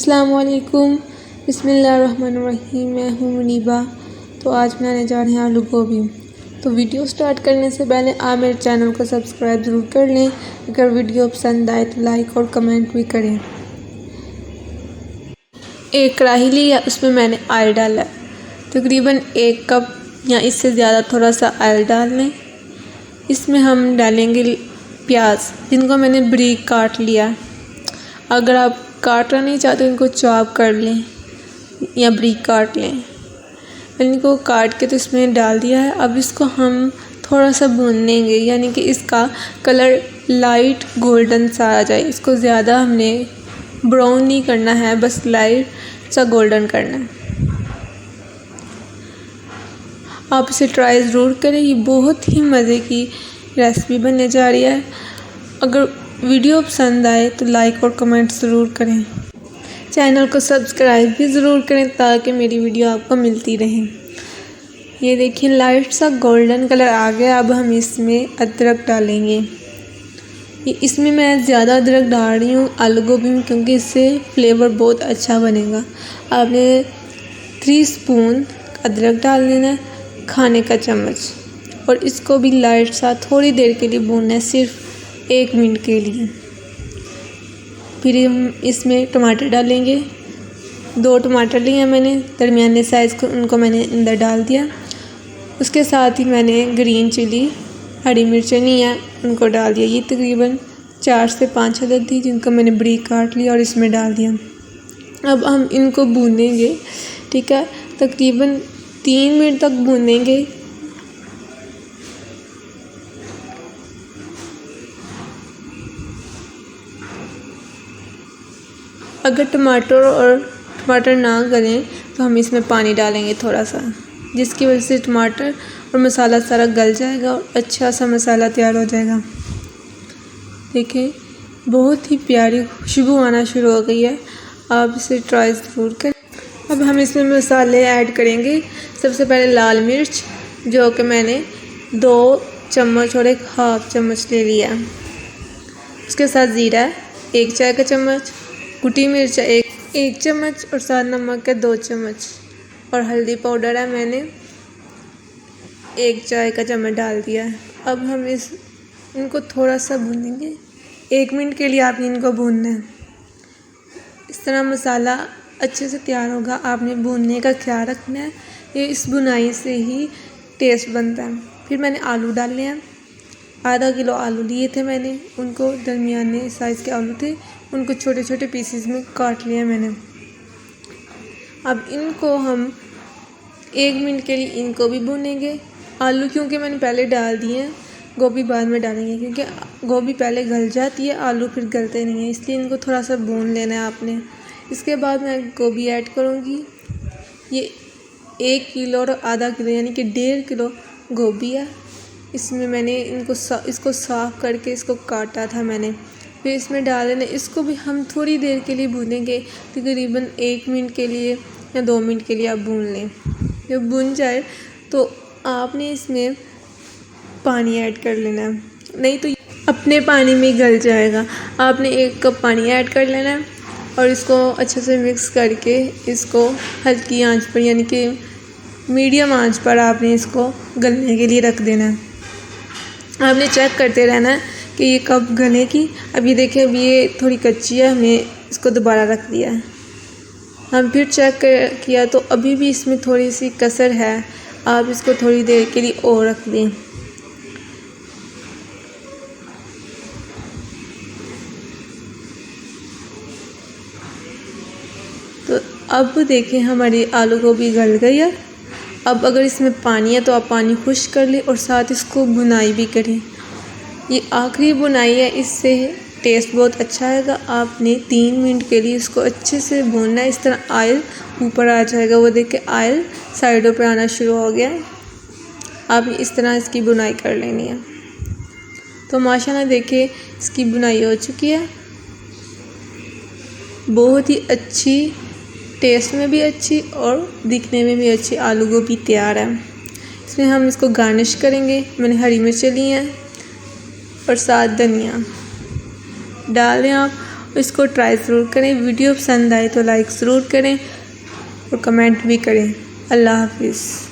अस्सलामुअलैकुम, बिस्मिल्लाहिर्रहमानिर्रहीम। मैं हूँ मुनीबा। तो आज बनाने जा रहे हैं आलू गोभी। तो वीडियो स्टार्ट करने से पहले आप मेरे चैनल को सब्सक्राइब ज़रूर कर लें। अगर वीडियो पसंद आए तो लाइक और कमेंट भी करें। एक कढ़ाई ली है, उसमें मैंने ऑयल डाला है। तकरीबन 1 कप या इससे ज़्यादा थोड़ा सा ऑयल डाल लें। इसमें हम डालेंगे प्याज, जिनको मैंने बारीक काट लिया। अगर आप काटना नहीं चाहते इनको चॉप कर लें या बारीक काट लें। मैंने इनको काट के तो इसमें डाल दिया है। अब इसको हम थोड़ा सा भून लेंगे, यानी कि इसका कलर लाइट गोल्डन सा आ जाए। इसको ज़्यादा हमने ब्राउन नहीं करना है, बस लाइट सा गोल्डन करना है। आप इसे ट्राई ज़रूर करें, ये बहुत ही मज़े की रेसिपी बनने जा रही है। अगर वीडियो पसंद आए तो लाइक और कमेंट ज़रूर करें। चैनल को सब्सक्राइब भी ज़रूर करें ताकि मेरी वीडियो आपको मिलती रहे। ये देखिए लाइट सा गोल्डन कलर आ गया। अब हम इसमें अदरक डालेंगे। इसमें मैं ज़्यादा अदरक डाल रही हूँ आलू गोभी में, क्योंकि इससे फ्लेवर बहुत अच्छा बनेगा। आपने 3 स्पून अदरक डाल देना है, खाने का चम्मच, और इसको भी लाइट सा थोड़ी देर के लिए भूनना है, सिर्फ 1 मिनट के लिए। फिर हम इसमें टमाटर डालेंगे। 2 टमाटर लिए हैं मैंने दरमियाने साइज़ को, उनको मैंने अंदर डाल दिया। उसके साथ ही मैंने ग्रीन चिली, हरी मिर्चें ली हैं, उनको डाल दिया। ये तकरीबन 4 से 5 अदद थी, जिनको मैंने बारीक काट लिया और इसमें डाल दिया। अब हम इनको भूनेंगे, ठीक है, तकरीबन 3 मिनट तक भूनेंगे। अगर टमाटर ना गलें तो हम इसमें पानी डालेंगे थोड़ा सा, जिसकी वजह से टमाटर और मसाला सारा गल जाएगा और अच्छा सा मसाला तैयार हो जाएगा। देखिए बहुत ही प्यारी खुशबू आना शुरू हो गई है। आप इसे ट्राई ज़रूर करें। अब हम इसमें मसाले ऐड करेंगे। सबसे पहले लाल मिर्च, जो कि मैंने 2 चम्मच और 1 हाफ चम्मच ले लिया। उसके साथ ज़ीरा 1 चाय का चम्मच, कुटी मिर्च 1 चम्मच, और साथ नमक के 2 चम्मच, और हल्दी पाउडर है मैंने 1 चाय का चम्मच डाल दिया है। अब हम इनको थोड़ा सा भूनेंगे। 1 मिनट के लिए आपने इनको भूनना है। इस तरह मसाला अच्छे से तैयार होगा। आपने भूनने का ख्याल रखना है, ये इस भुनाई से ही टेस्ट बनता है। फिर मैंने आलू डाले हैं। आधा किलो आलू लिए थे मैंने, उनको दरमियाने साइज़ के आलू थे, उनको छोटे छोटे पीसेस में काट लिया मैंने। अब इनको हम 1 मिनट के लिए इनको भी भूनेंगे। आलू क्योंकि मैंने पहले डाल दिए हैं, गोभी बाद में डालेंगे, क्योंकि गोभी पहले गल जाती है, आलू फिर गलते नहीं हैं, इसलिए इनको थोड़ा सा भून लेना है आपने। इसके बाद मैं गोभी ऐड करूँगी। ये 1 किलो और आधा किलो यानी कि 1.5 किलो गोभी है। इसमें मैंने इसको साफ़ करके इसको काटा था मैंने। फिर इसमें डाल देना। इसको भी हम थोड़ी देर के लिए भूनेंगे, तकरीबन 1 मिनट के लिए या 2 मिनट के लिए आप भून लें। जब भुन जाए तो आपने इसमें पानी ऐड कर लेना है, नहीं तो अपने पानी में गल जाएगा। आपने 1 कप पानी ऐड कर लेना है और इसको अच्छे से मिक्स करके इसको हल्की आंच पर, यानी कि मीडियम आंच पर आपने इसको गलने के लिए रख देना है। आपने चेक करते रहना है कि ये कब गलेगी। अब ये देखिए, अब ये थोड़ी कच्ची है, हमने इसको दोबारा रख दिया है। हम फिर चेक किया तो अभी भी इसमें थोड़ी सी कसर है। आप इसको थोड़ी देर के लिए और रख दें। तो अब देखें हमारी आलू गोभी गल गई है। अब अगर इसमें पानी है तो आप पानी खुश्क कर लें और साथ इसको भुनाई भी करें। ये आखिरी भुनाई है, इससे टेस्ट बहुत अच्छा आएगा। आपने 3 मिनट के लिए इसको अच्छे से भूनना है। इस तरह ऑयल ऊपर आ जाएगा। वो देखिए ऑयल साइडों पे आना शुरू हो गया। आप इस तरह इसकी भुनाई कर लेनी है। तो माशाल्लाह देखिए इसकी भुनाई हो चुकी है। बहुत ही अच्छी, टेस्ट में भी अच्छी और दिखने में भी अच्छी आलू गोभी तैयार है। इसमें हम इसको गार्निश करेंगे। मैंने हरी मिर्चें ली हैं और साथ धनिया डाल दें आप, इसको ट्राई ज़रूर करें। वीडियो पसंद आए तो लाइक ज़रूर करें और कमेंट भी करें। अल्लाह हाफिज़।